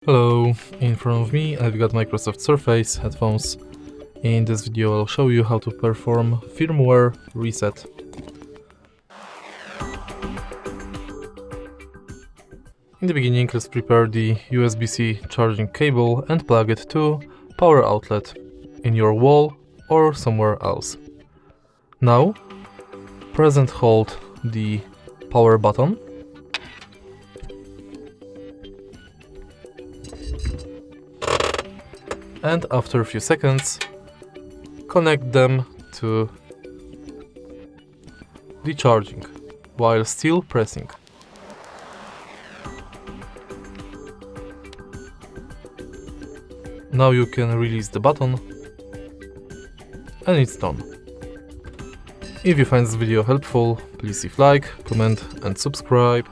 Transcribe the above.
Hello, in front of me I've got Microsoft Surface headphones. In this video I'll show you how to perform firmware reset. In the beginning, let's prepare the USB-C charging cable and plug it to power outlet in your wall or somewhere else. Now, press and hold the power button and after a few seconds connect them to the charging while still pressing. Now you can release the button and it's done. If you find this video helpful, please leave like, comment and subscribe.